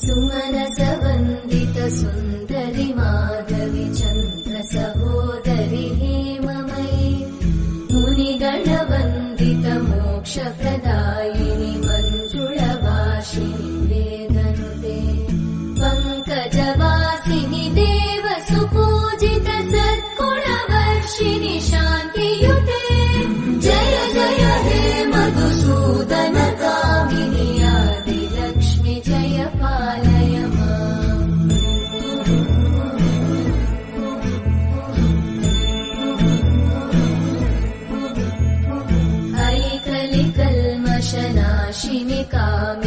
सुमनसवन्दित सुन्दरि माधवि चन्द्र सहोदरि हेममयि मुनिगणवन्दित मोक्षप्रदायिनि मञ्जुळभाषिणि वेदनुते पङ्कजवासिनि देव सुपूजित सद्गुणवर्षिणि शान्तियुते जय जय हे मधुसूदन कामिनि आदिलक्ष्मि जय पालय माम् ऐकलिकल्मषनाशिनि कामिनि